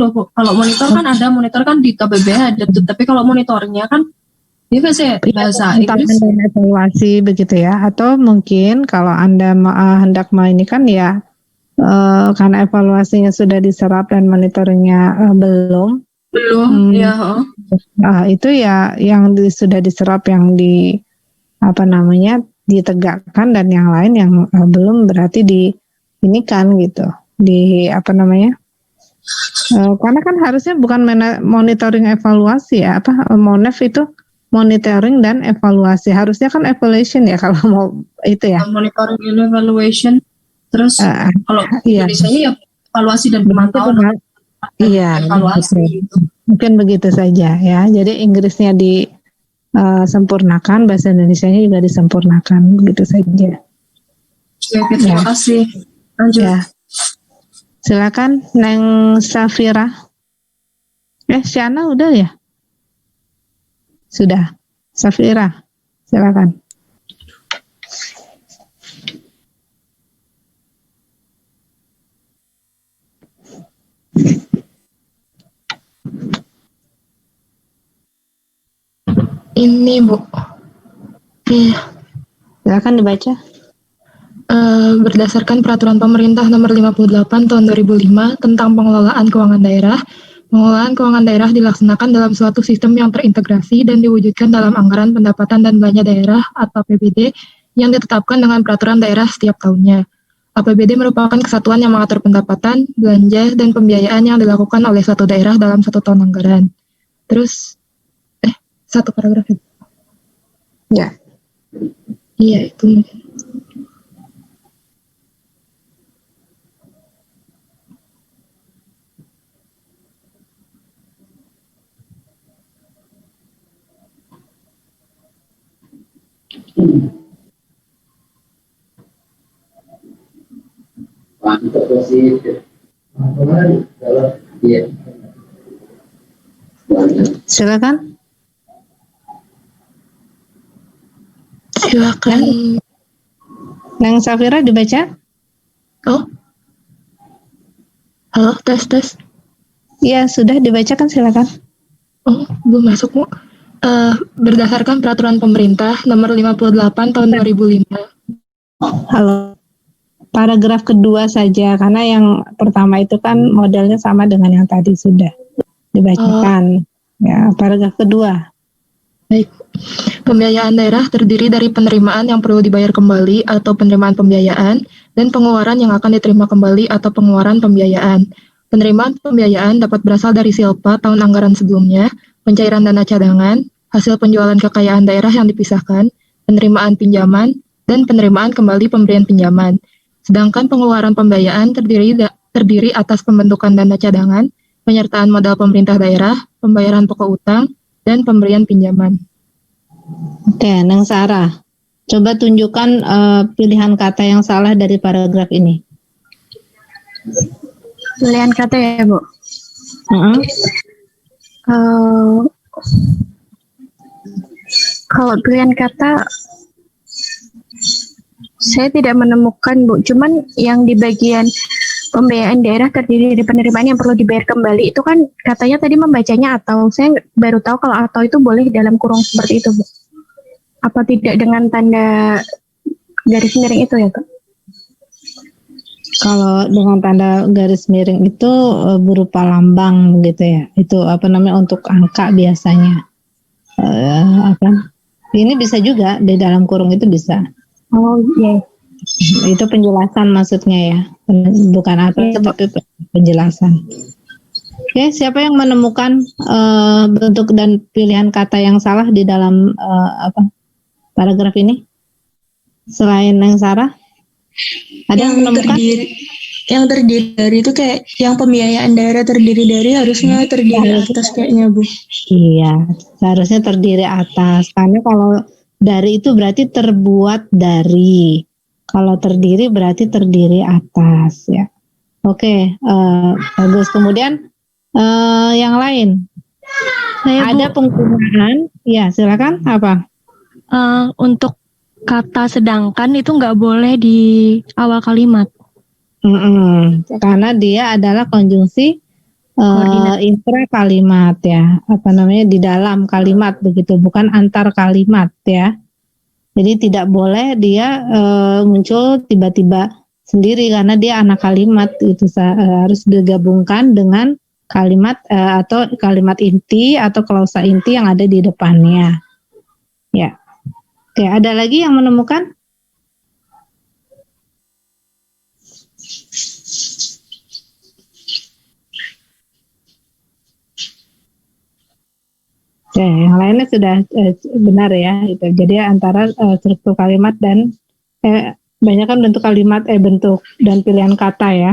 loh, Bu. Kalau monitor kan ada, monitor kan di KBBH ada tuh, tapi kalau monitornya kan dia bahasa Inggris. Dan evaluasi begitu ya, atau mungkin kalau Anda hendak ini ya karena evaluasinya sudah diserap dan monitoringnya belum ya. Itu ya yang sudah diserap yang ditegakkan, dan yang lain yang belum berarti diinikan gitu, karena kan harusnya bukan monitoring evaluasi ya, Monef itu monitoring dan evaluasi, harusnya kan evaluation ya kalau mau itu ya. Monitoring and evaluation, terus kalau Indonesia-nya ya evaluasi dan pemantauan. Iya, evaluasi. Mungkin begitu saja ya. Jadi Inggrisnya disempurnakan, bahasa Indonesianya juga disempurnakan, begitu saja. Oke, terima kasih. Lanjut. Ya. Silakan Neng Safira. Syana udah ya? Sudah. Safira, silakan. Ini Bu. Silakan dibaca. Berdasarkan Peraturan Pemerintah Nomor 58 Tahun 2005 tentang pengelolaan keuangan daerah, pengelolaan keuangan daerah dilaksanakan dalam suatu sistem yang terintegrasi dan diwujudkan dalam anggaran pendapatan dan belanja daerah atau APBD yang ditetapkan dengan peraturan daerah setiap tahunnya. APBD merupakan kesatuan yang mengatur pendapatan, belanja, dan pembiayaan yang dilakukan oleh suatu daerah dalam satu tahun anggaran. Terus, satu paragraf itu. Ya. Iya, itu mungkin. Silakan. Silakan. Neng Safira dibaca? Oh. Halo, tes. Iya, sudah dibacakan, silakan. Oh, belum masuk, Bu. Berdasarkan Peraturan Pemerintah Nomor 58 Tahun 2005. Halo. Paragraf kedua saja, karena yang pertama itu kan modelnya sama dengan yang tadi sudah dibacakan. Ya, paragraf kedua. Baik. Pembiayaan daerah terdiri dari penerimaan yang perlu dibayar kembali atau penerimaan pembiayaan, dan pengeluaran yang akan diterima kembali atau pengeluaran pembiayaan. Penerimaan pembiayaan dapat berasal dari silpa tahun anggaran sebelumnya, pencairan dana cadangan, hasil penjualan kekayaan daerah yang dipisahkan, penerimaan pinjaman, dan penerimaan kembali pemberian pinjaman. Sedangkan pengeluaran pembiayaan terdiri atas pembentukan dana cadangan, penyertaan modal pemerintah daerah, pembayaran pokok utang, dan pemberian pinjaman. Oke, Neng Sarah, coba tunjukkan pilihan kata yang salah dari paragraf ini. Pilihan kata ya, Bu? Kalau pilihan kata saya tidak menemukan, Bu. Cuman yang di bagian pembiayaan daerah terdiri dari penerimaan yang perlu dibayar kembali, itu kan katanya tadi membacanya atau. Saya baru tahu kalau atau itu boleh dalam kurung seperti itu, Bu. Apa tidak dengan tanda garis miring itu ya, Kak? Kalau dengan tanda garis miring itu berupa lambang gitu ya. Itu untuk angka biasanya. Ini bisa juga di dalam kurung itu bisa. Oh iya. Itu penjelasan maksudnya ya. Bukan tapi penjelasan. Oke, siapa yang menemukan bentuk dan pilihan kata yang salah di dalam paragraf ini? Selain yang Sarah? Ada yang menemukan? Yang terdiri dari itu kayak yang pembiayaan daerah terdiri dari harusnya terdiri atas kayaknya, Bu. Iya, seharusnya terdiri atas. Karena kalau dari itu berarti terbuat dari. Kalau terdiri berarti terdiri atas ya. Oke, bagus. Kemudian yang lain. Ada penggunaan. Ya, silakan. Apa? Untuk kata sedangkan itu nggak boleh di awal kalimat. Karena dia adalah konjungsi intra kalimat ya, di dalam kalimat begitu, bukan antar kalimat ya. Jadi tidak boleh dia muncul tiba-tiba sendiri karena dia anak kalimat itu harus digabungkan dengan kalimat atau kalimat inti atau klausa inti yang ada di depannya. Ya. Oke, ada lagi yang menemukan? Oke, yang lainnya sudah benar ya. Gitu. Jadi antara struktur kalimat dan banyak kan bentuk kalimat, bentuk dan pilihan kata ya.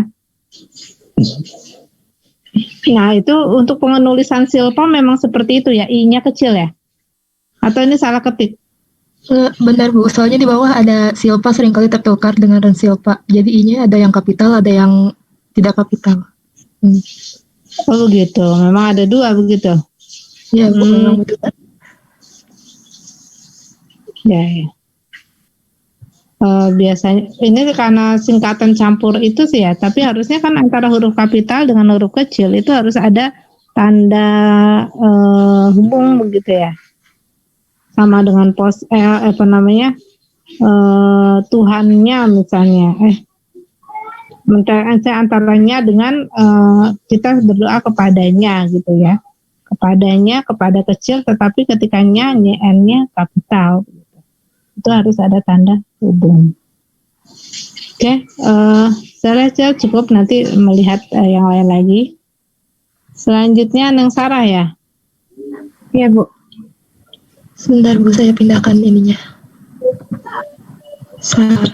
Nah itu untuk penulisan silpa memang seperti itu ya, i-nya kecil ya? Atau ini salah ketik? Benar Bu, soalnya di bawah ada silpa seringkali tertukar dengan silpa. Jadi i-nya ada yang kapital, ada yang tidak kapital. Oh begitu, memang ada dua begitu? Ya Bu, memang betul. Ya. Biasanya ini karena singkatan campur itu sih ya, tapi harusnya kan antara huruf kapital dengan huruf kecil itu harus ada tanda hubung begitu ya, sama dengan Tuhannya misalnya, antaranya dengan kita berdoa kepadanya gitu ya, kepada kecil, tetapi ketika n-nya kapital. Itu harus ada tanda hubung. Oke, saya rasa cukup, nanti melihat yang lain lagi. Selanjutnya Neng Sarah ya? Iya Bu. Sebentar Bu, saya pindahkan ininya. Sarah.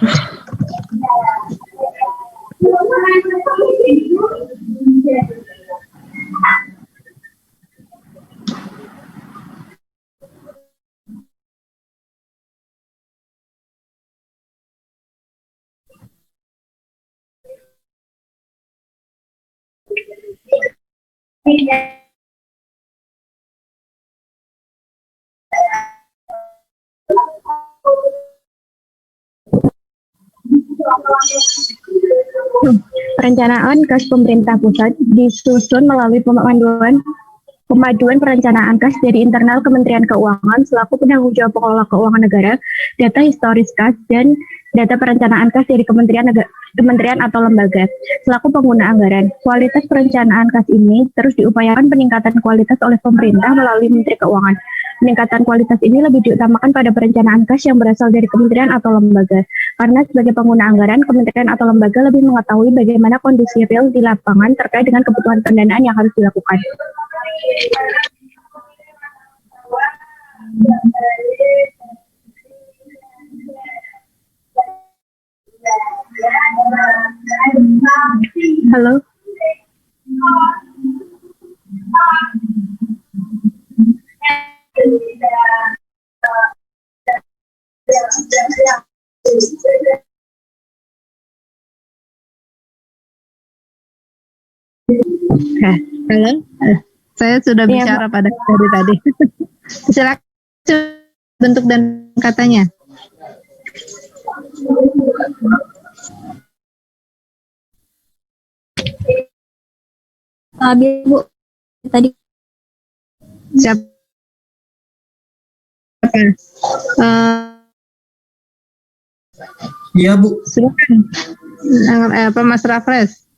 Perencanaan kas pemerintah pusat disusun melalui pemaduan perencanaan kas dari internal Kementerian Keuangan selaku penanggung jawab pengelola keuangan negara, data historis kas, dan data perencanaan kas dari kementerian atau lembaga selaku pengguna anggaran. Kualitas perencanaan kas ini terus diupayakan peningkatan kualitas oleh pemerintah melalui Menteri Keuangan. Peningkatan kualitas ini lebih diutamakan pada perencanaan kas yang berasal dari kementerian atau lembaga, karena sebagai pengguna anggaran, kementerian atau lembaga lebih mengetahui bagaimana kondisi real di lapangan terkait dengan kebutuhan pendanaan yang harus dilakukan. Halo. Halo. Saya sudah bicara pada tadi. Silakan bentuk dan katanya. Bu, tadi Siapa? Iya Bu. Silakan. Mas Rafres?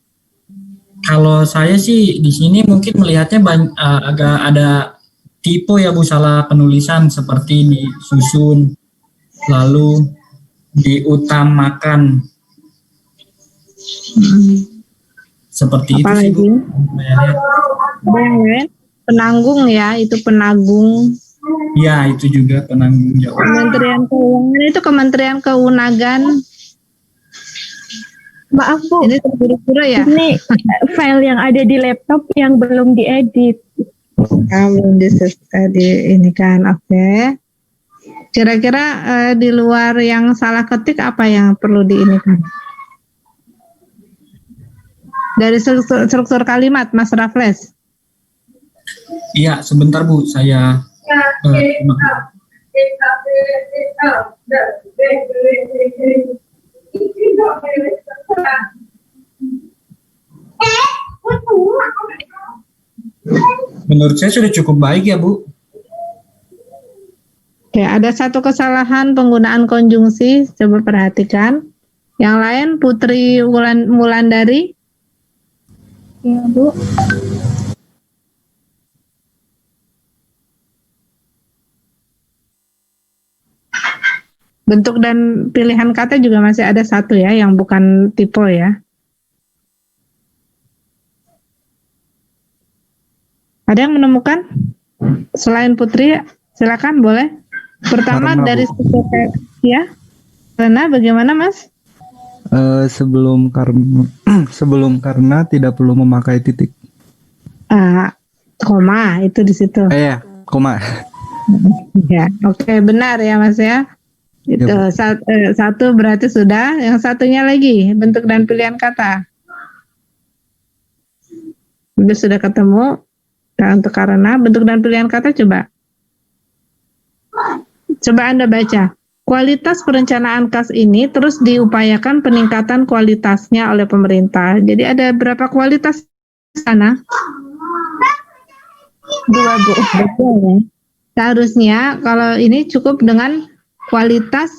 Kalau saya sih di sini mungkin melihatnya agak ada tipe ya Bu, salah penulisan seperti disusun lalu diutamakan. Seperti apa itu sih Bu. Penanggung ya, itu penanggung. Ya, itu juga penanggung jawab. Kementerian Keuangan itu Kementerian Keunagan. Maaf Bu, ini terburu-buru ya? Ini file yang ada di laptop yang belum diedit. Belum ini kan, oke. Kira-kira di luar yang salah ketik apa yang perlu diinikan? Dari struktur kalimat, Mas Rafles. Iya, sebentar Bu, saya menurut saya sudah cukup baik ya Bu. Oke, ada satu kesalahan penggunaan konjungsi, coba perhatikan. Yang lain, Putri Wulandari. Ya, Bu. Bentuk dan pilihan kata juga masih ada satu ya, yang bukan tipe ya. Ada yang menemukan? Selain Putri, silakan boleh. Pertama Karena, dari Bu. ya, karena bagaimana Mas? Sebelum karena tidak perlu memakai titik. Koma itu di situ. Ya, koma. Ya, oke, benar ya Mas ya. Itu Ya, satu berarti sudah. Yang satunya lagi bentuk dan pilihan kata. Sudah ketemu. Nah, untuk karena bentuk dan pilihan kata coba Anda baca. Kualitas perencanaan KAS ini terus diupayakan peningkatan kualitasnya oleh pemerintah. Jadi ada berapa kualitas di sana? 2, Bu. Betul ya. Seharusnya kalau ini cukup dengan kualitas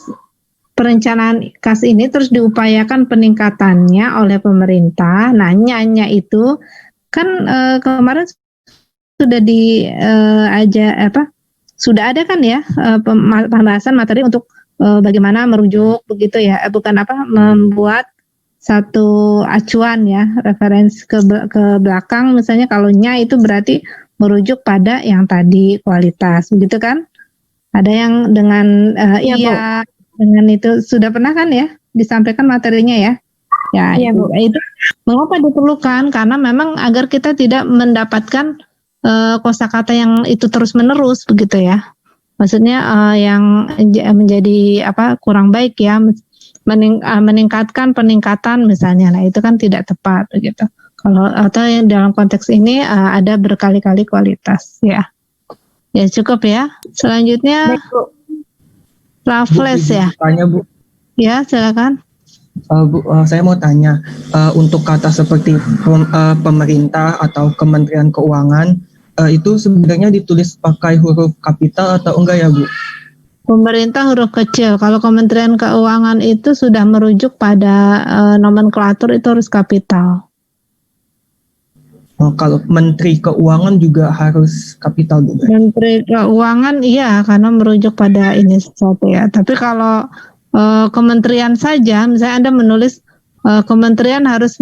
perencanaan KAS ini terus diupayakan peningkatannya oleh pemerintah. Nah, nya itu kan kemarin sudah sudah ada kan ya pembahasan materi untuk bagaimana merujuk begitu ya, membuat satu acuan ya, referensi ke belakang misalnya kalau nya itu berarti merujuk pada yang tadi kualitas begitu kan? Ada yang dengan iya dengan itu sudah pernah kan ya disampaikan materinya ya? Ya, Iya, Bu. itu mengapa diperlukan? Karena memang agar kita tidak mendapatkan kosakata yang itu terus-menerus begitu ya. Maksudnya yang menjadi kurang baik ya, meningkatkan peningkatan misalnya. Nah, itu kan tidak tepat begitu. Kalau atau yang dalam konteks ini ada berkali-kali kualitas ya. Ya cukup ya. Selanjutnya Raffles ya. Tanya Bu. Ya, silakan. Bu, saya mau tanya untuk kata seperti pemerintah atau Kementerian Keuangan itu sebenarnya ditulis pakai huruf kapital atau enggak ya Bu? Pemerintah huruf kecil. Kalau Kementerian Keuangan itu sudah merujuk pada nomenklatur itu harus kapital. Kalau Menteri Keuangan juga harus kapital Bu? Menteri Keuangan iya, karena merujuk pada ini sesuatu ya. Tapi kalau kementerian saja, misalnya Anda menulis kementerian harus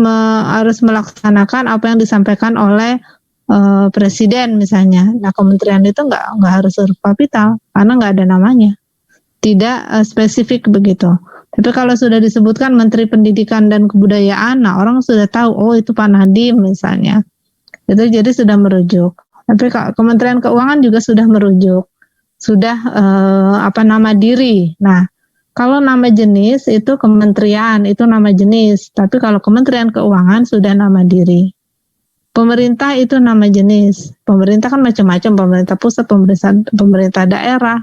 melaksanakan apa yang disampaikan oleh presiden misalnya. Nah, kementerian itu nggak harus huruf kapital karena nggak ada namanya, tidak spesifik begitu. Tapi kalau sudah disebutkan Menteri Pendidikan dan Kebudayaan, nah orang sudah tahu, oh itu Pak Nadiem misalnya. Itu jadi sudah merujuk. Tapi Kementerian Keuangan juga sudah merujuk, sudah nama diri. Nah, kalau nama jenis itu kementerian, itu nama jenis. Tapi kalau Kementerian Keuangan sudah nama diri. Pemerintah itu nama jenis. Pemerintah kan macam-macam, pemerintah pusat, pemerintah daerah,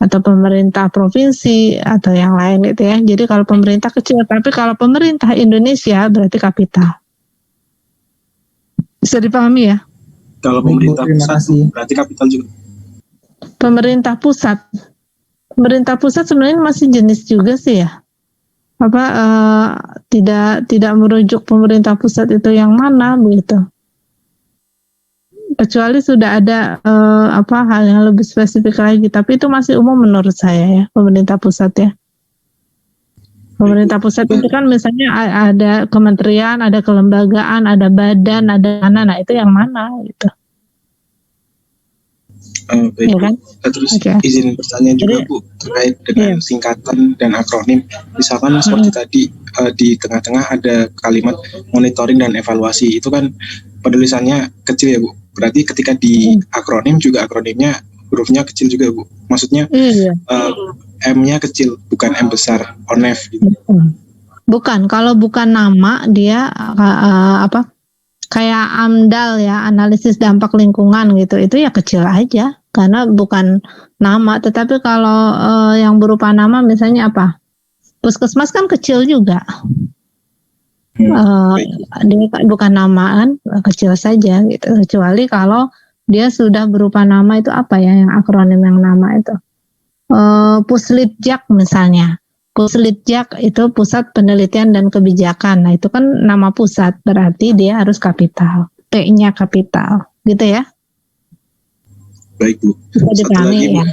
atau pemerintah provinsi, atau yang lain gitu ya. Jadi kalau pemerintah kecil, tapi kalau pemerintah Indonesia berarti kapital. Bisa dipahami ya? Kalau pemerintah pusat berarti kapital juga. Pemerintah pusat sebenarnya masih jenis juga sih ya. Tidak merujuk pemerintah pusat itu yang mana begitu. Kecuali sudah ada hal yang lebih spesifik lagi, tapi itu masih umum menurut saya ya, pemerintah pusat ya. Pemerintah pusat itu kan misalnya ada kementerian, ada kelembagaan, ada badan, ada mana, nah itu yang mana gitu. Baik, Ya kan? Terus izin bertanya juga Bu terkait dengan singkatan dan akronim. Misalkan seperti tadi di tengah-tengah ada kalimat monitoring dan evaluasi, itu kan penulisannya kecil ya Bu. Berarti ketika di akronim juga akronimnya hurufnya kecil juga Bu. Maksudnya M-nya kecil, bukan M besar, ONEF gitu. Bukan, kalau bukan nama dia kayak AMDAL ya, analisis dampak lingkungan gitu, itu ya kecil aja karena bukan nama. Tetapi kalau yang berupa nama misalnya Puskesmas kan kecil juga. Dia bukan nama kan, kecil saja gitu. Kecuali kalau dia sudah berupa nama, itu apa ya yang akronim yang nama itu? Puslitjak misalnya. Puslitjak itu Pusat Penelitian dan Kebijakan. Nah, itu kan nama pusat, berarti dia harus kapital. P-nya kapital, gitu ya. Baik, Bu. Bisa dipahami ya.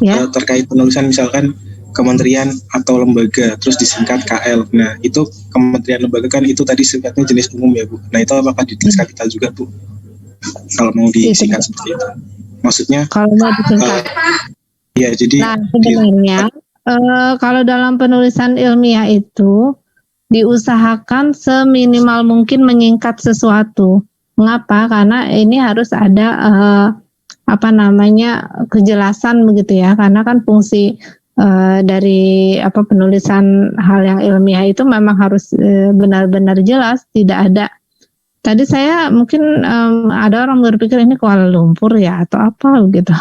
Ya. Terkait penulisan misalkan kementerian atau lembaga terus disingkat KL. Nah, itu kementerian lembaga kan itu tadi sifatnya jenis umum ya, Bu. Nah, itu apakah ditulis kapital juga, Bu? Kalau mau disingkat seperti itu. Maksudnya kalau mau disingkat. Ya, jadi nah, sebenarnya kalau dalam penulisan ilmiah itu diusahakan seminimal mungkin menyingkat sesuatu. Mengapa? Karena ini harus ada kejelasan begitu ya. Karena kan fungsi dari penulisan hal yang ilmiah itu memang harus benar-benar jelas, tidak ada. Tadi saya mungkin ada orang berpikir ini Kuala Lumpur ya atau apa gitu.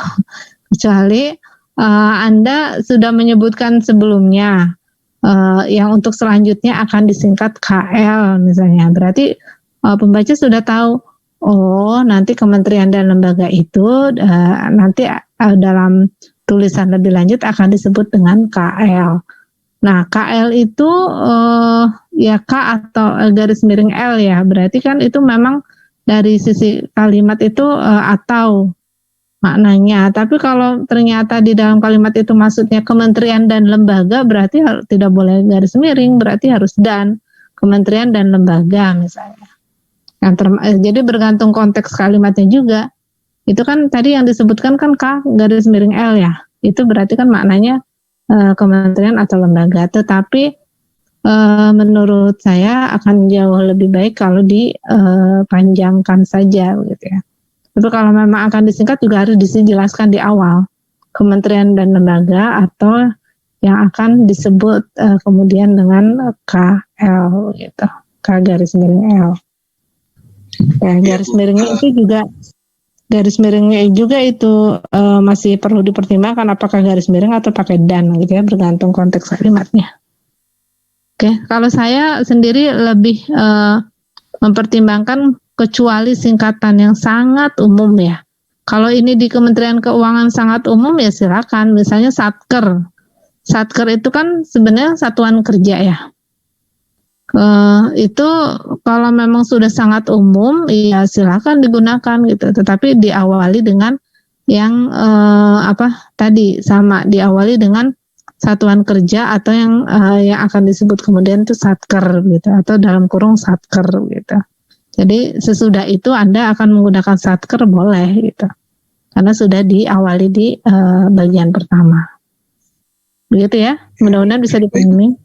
Kecuali Anda sudah menyebutkan sebelumnya yang untuk selanjutnya akan disingkat KL misalnya. Berarti pembaca sudah tahu, oh nanti kementerian dan lembaga itu nanti dalam tulisan lebih lanjut akan disebut dengan KL. Nah, KL itu ya K atau garis miring L ya. Berarti kan itu memang dari sisi kalimat itu atau maknanya. Tapi kalau ternyata di dalam kalimat itu maksudnya kementerian dan lembaga, berarti tidak boleh garis miring, berarti harus dan kementerian dan lembaga misalnya. Jadi bergantung konteks kalimatnya juga. Itu kan tadi yang disebutkan kan K garis miring L ya. Itu berarti kan maknanya kementerian atau lembaga. Tetapi menurut saya akan jauh lebih baik kalau dipanjangkan saja gitu ya. Tapi kalau memang akan disingkat juga harus dijelaskan di awal. Kementerian dan lembaga atau yang akan disebut kemudian dengan KL gitu. K garis miring L. Ya, garis miringnya itu juga itu masih perlu dipertimbangkan apakah garis miring atau pakai dan gitu ya, bergantung konteks kalimatnya. Oke, kalau saya sendiri lebih mempertimbangkan kecuali singkatan yang sangat umum ya. Kalau ini di Kementerian Keuangan sangat umum ya silakan, misalnya Satker. Satker itu kan sebenarnya satuan kerja ya. Itu kalau memang sudah sangat umum ya silakan digunakan gitu, tetapi diawali dengan yang tadi sama, diawali dengan satuan kerja atau yang akan disebut kemudian itu satker gitu atau dalam kurung satker gitu. Jadi sesudah itu Anda akan menggunakan satker boleh gitu, karena sudah diawali di bagian pertama begitu ya. Mudah-mudahan bisa dipahami.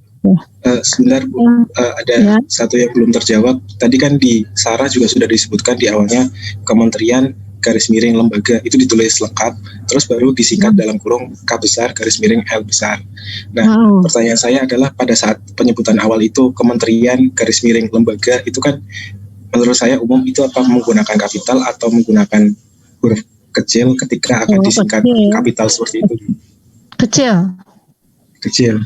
Sebentar Bu, ada satu yang belum terjawab. Tadi kan di Sarah juga sudah disebutkan di awalnya kementerian garis miring lembaga itu ditulis lengkap, terus baru disingkat dalam kurung K besar garis miring L besar. Nah, pertanyaan saya adalah pada saat penyebutan awal itu kementerian garis miring lembaga itu kan menurut saya umum itu apa menggunakan kapital atau menggunakan huruf kecil ketika akan disingkat kapital seperti itu? Kecil.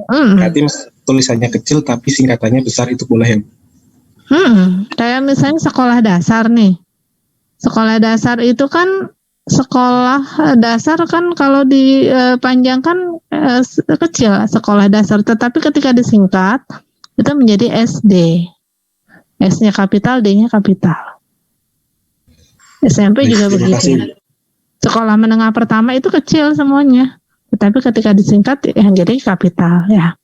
Berarti tulisannya kecil tapi singkatannya besar itu boleh ya? Kayak misalnya sekolah dasar nih. Sekolah dasar itu kan sekolah dasar kan kalau dipanjangkan kecil sekolah dasar, tetapi ketika disingkat itu menjadi SD. S-nya kapital, D-nya kapital. SMP juga begitu. Sekolah menengah pertama itu kecil semuanya. Tetapi ketika disingkat yang jadi kapital ya.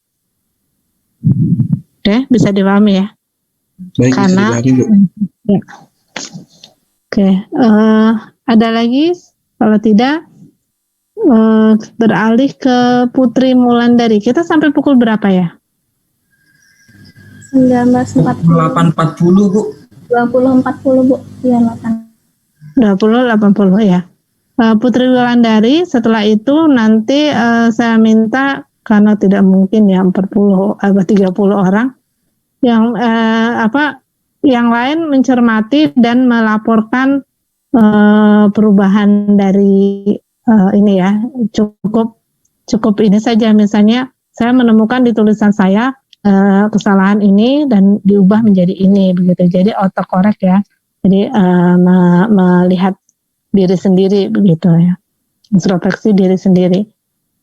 Oke, bisa dipahami ya. Baik, karena ya. Oke, ada lagi? Kalau tidak beralih ke Putri Mulandari. Kita sampai pukul berapa ya? 19.40. 8.40 Bu. 20.40 Bu. Iya 8. 20.80 ya. Putri Wulandari, setelah itu nanti saya minta, karena tidak mungkin ya 30 orang yang yang lain mencermati dan melaporkan perubahan dari ini ya, cukup ini saja. Misalnya saya menemukan di tulisan saya kesalahan ini dan diubah menjadi ini begitu. Jadi autocorrect ya. Jadi melihat diri sendiri begitu ya. Introspeksi diri sendiri.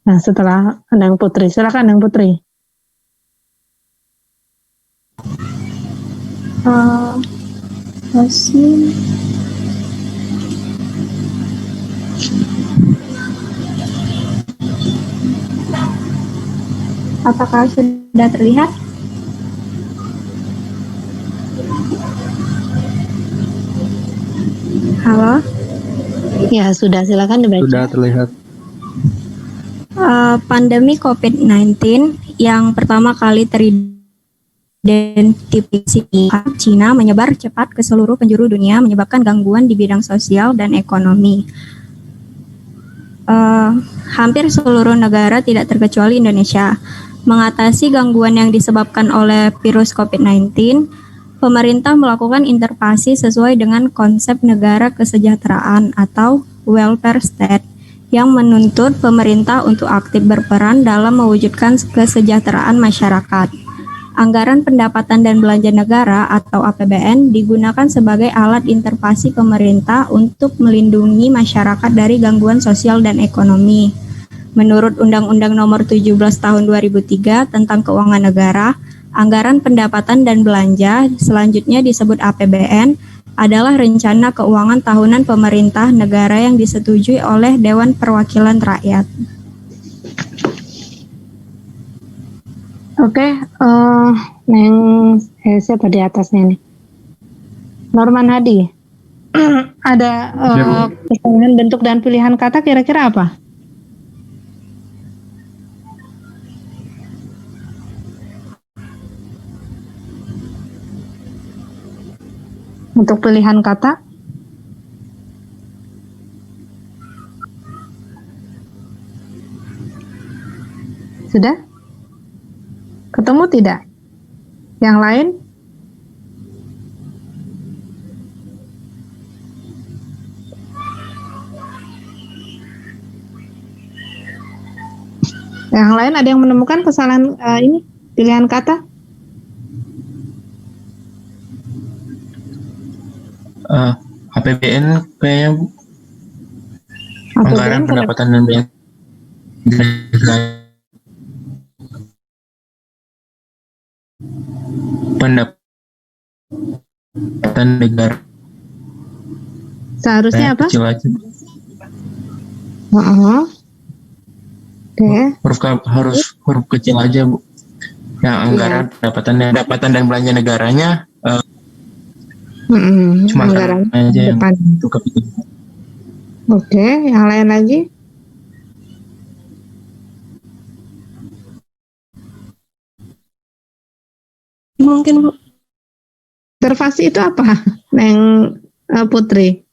Nah, setelah Endang Putri, silakan Endang Putri. Masih apakah sudah terlihat? Halo? Ya, sudah, silakan dibaca. Sudah terlihat. Pandemi COVID-19 yang pertama kali teridentifikasi di Cina menyebar cepat ke seluruh penjuru dunia, menyebabkan gangguan di bidang sosial dan ekonomi. Hampir seluruh negara tidak terkecuali Indonesia. Mengatasi gangguan yang disebabkan oleh virus COVID-19, pemerintah melakukan intervensi sesuai dengan konsep negara kesejahteraan atau welfare state yang menuntut pemerintah untuk aktif berperan dalam mewujudkan kesejahteraan masyarakat. Anggaran pendapatan dan belanja negara atau APBN digunakan sebagai alat intervensi pemerintah untuk melindungi masyarakat dari gangguan sosial dan ekonomi. Menurut Undang-Undang Nomor 17 Tahun 2003 tentang Keuangan Negara, anggaran pendapatan dan belanja, selanjutnya disebut APBN, adalah rencana keuangan tahunan pemerintah negara yang disetujui oleh Dewan Perwakilan Rakyat. Oke, siapa di atasnya nih? Norman Hadi. Ada pertanyaan bentuk dan pilihan kata kira-kira apa? Untuk pilihan kata? Sudah? Ketemu tidak? Yang lain? Yang lain ada yang menemukan kesalahan ini pilihan kata? APBN kayaknya Bu. Anggaran pendapatan dan belanja pendapatan negara. Seharusnya apa? Kecil aja. Harus huruf kecil aja Bu. Yang anggaran pendapatan dan belanja negaranya cuma anggaran aja depan. Yang itu kapital. Oke, yang lain lagi? Mungkin Bu. Intervensi itu apa, Neng Putri?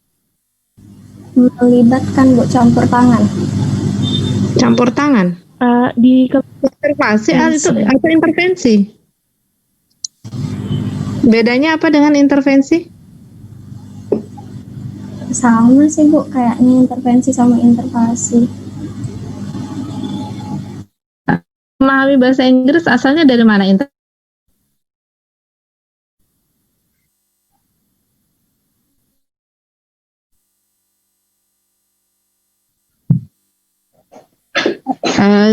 Melibatkan Bu, campur tangan. Campur tangan? Di intervensi atau intervensi? Bedanya apa dengan intervensi? Sama sih Bu, kayaknya intervensi sama intervensi. Memahami bahasa Inggris asalnya dari mana?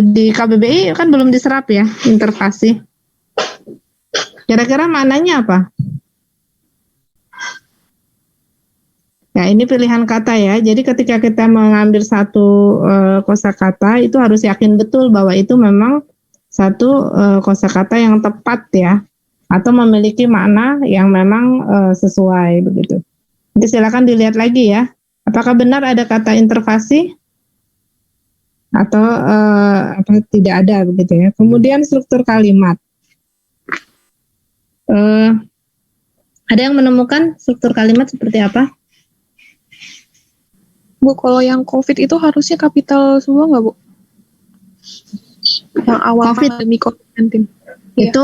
Di KBBI kan belum diserap ya intervensi. Kira-kira maknanya apa? Ya, ini pilihan kata ya. Jadi ketika kita mengambil satu kosakata itu harus yakin betul bahwa itu memang satu kosakata yang tepat ya, atau memiliki makna yang memang sesuai begitu. Jadi silakan dilihat lagi ya. Apakah benar ada kata intervensi atau tidak ada begitu ya. Kemudian struktur kalimat. Ada yang menemukan struktur kalimat seperti apa? Bu, kalau yang COVID itu harusnya kapital semua nggak, Bu? Yang awal pandemi COVID-19. Itu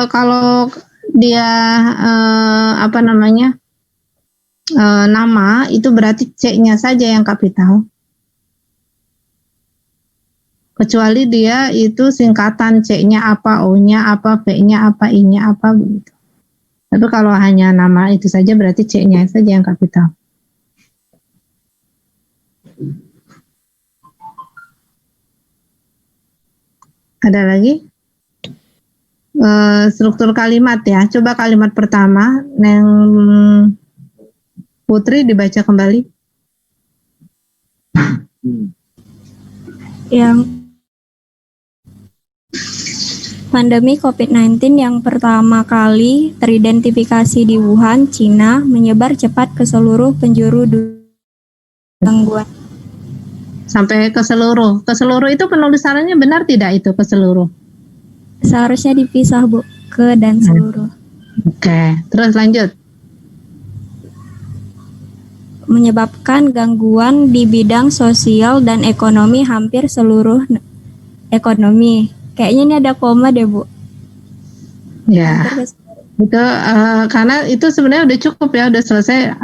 kalau dia nama itu berarti C-nya saja yang kapital. Kecuali dia itu singkatan C-nya apa, O-nya apa, V-nya apa, I-nya apa begitu. Tapi kalau hanya nama itu saja berarti C-nya saja yang kapital. Ada lagi? Struktur kalimat ya. Coba kalimat pertama, Neng Putri dibaca kembali. Yang pandemi COVID-19 yang pertama kali teridentifikasi di Wuhan, Cina, menyebar cepat ke seluruh penjuru gangguan. Sampai ke seluruh. Ke seluruh itu penulisannya benar tidak itu ke seluruh? Seharusnya dipisah, Bu, ke dan seluruh. Oke, terus lanjut. Menyebabkan gangguan di bidang sosial dan ekonomi hampir seluruh ekonomi. Kayaknya ini ada koma deh, Bu. Ya, itu karena itu sebenarnya udah cukup ya, udah selesai.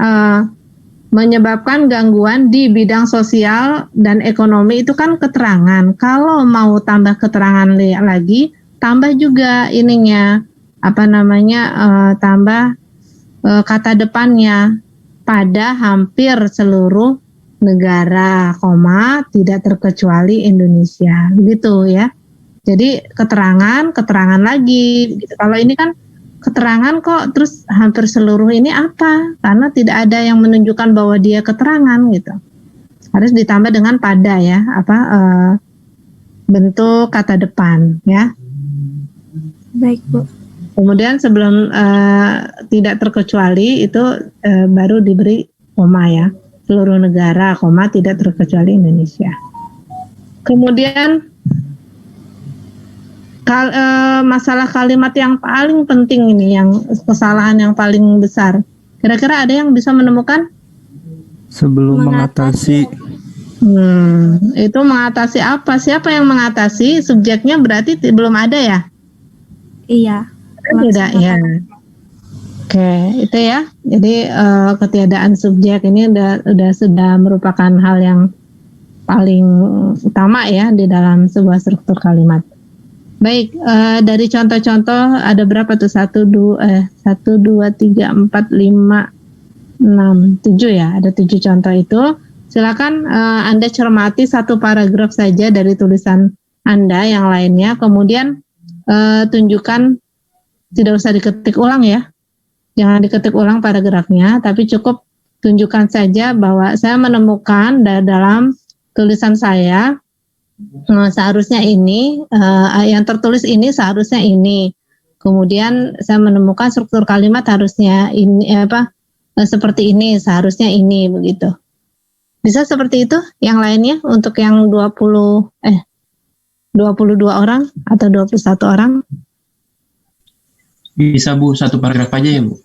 Menyebabkan gangguan di bidang sosial dan ekonomi itu kan keterangan. Kalau mau tambah keterangan lagi, tambah juga ininya, tambah kata depannya, pada hampir seluruh negara, koma, tidak terkecuali Indonesia, gitu ya. Jadi keterangan lagi. Gitu. Kalau ini kan keterangan kok, terus hampir seluruh ini apa? Karena tidak ada yang menunjukkan bahwa dia keterangan gitu. Harus ditambah dengan pada ya, bentuk kata depan ya. Baik, Bu. Kemudian sebelum tidak terkecuali itu baru diberi koma ya. Seluruh negara, koma, tidak terkecuali Indonesia. Kemudian masalah kalimat yang paling penting ini, yang kesalahan yang paling besar. Kira-kira ada yang bisa menemukan? Sebelum mengatasi. Itu mengatasi apa? Siapa yang mengatasi? Subjeknya berarti belum ada ya? Iya. Tidak ya. Oke, itu ya. Jadi ketiadaan subjek ini sudah merupakan hal yang paling utama ya di dalam sebuah struktur kalimat. Baik, dari contoh-contoh ada berapa tuh? 1, 2, 3, 4, 5, 6, 7 ya. Ada 7 contoh itu. Silakan Anda cermati satu paragraf saja dari tulisan Anda, yang lainnya. Kemudian tunjukkan, tidak usah diketik ulang ya. Jangan diketik ulang paragrafnya, tapi cukup tunjukkan saja bahwa saya menemukan dalam tulisan saya, seharusnya ini, yang tertulis ini seharusnya ini. Kemudian saya menemukan struktur kalimat harusnya ini seperti ini, seharusnya ini, begitu. Bisa seperti itu? Yang lainnya untuk yang 22 orang atau 21 orang? Bisa, Bu, satu paragraf aja ya, Bu?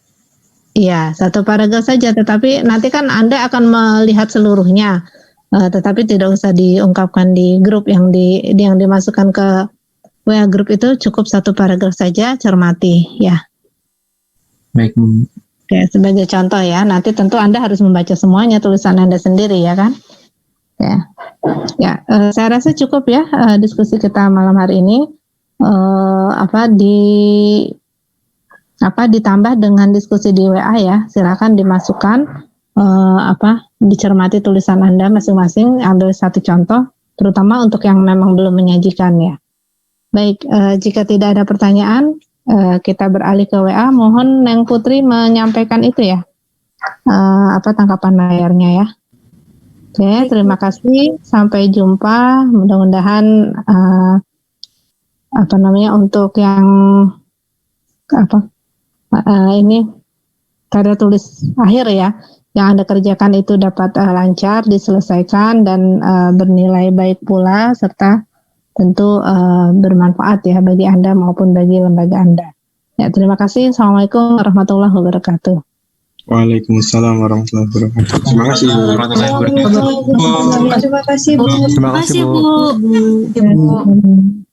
Iya, satu paragraf saja, tetapi nanti kan Anda akan melihat seluruhnya. Tetapi tidak usah diungkapkan di grup yang dimasukkan ke WA grup, itu cukup satu paragraf saja, cermati ya. Baik, Bu. Oke, sebagai contoh ya, nanti tentu Anda harus membaca semuanya, tulisan Anda sendiri ya kan. Ya, saya rasa cukup ya diskusi kita malam hari ini. Ditambah dengan diskusi di WA ya, silakan dimasukkan. Dicermati tulisan Anda masing-masing, ambil satu contoh, terutama untuk yang memang belum menyajikan ya. Baik, jika tidak ada pertanyaan, kita beralih ke WA. Mohon Neng Putri menyampaikan itu ya, tangkapan layarnya ya. Oke, terima kasih. Sampai jumpa. Mudah-mudahan untuk yang ini karya tulis akhir ya, yang Anda kerjakan itu dapat lancar diselesaikan dan bernilai baik pula, serta tentu bermanfaat ya bagi Anda maupun bagi lembaga Anda. Ya, terima kasih. Assalamualaikum warahmatullahi wabarakatuh. Waalaikumsalam warahmatullahi wabarakatuh. Terima kasih, Bu. Terima kasih, Bu. Terima kasih, Bu. Bu.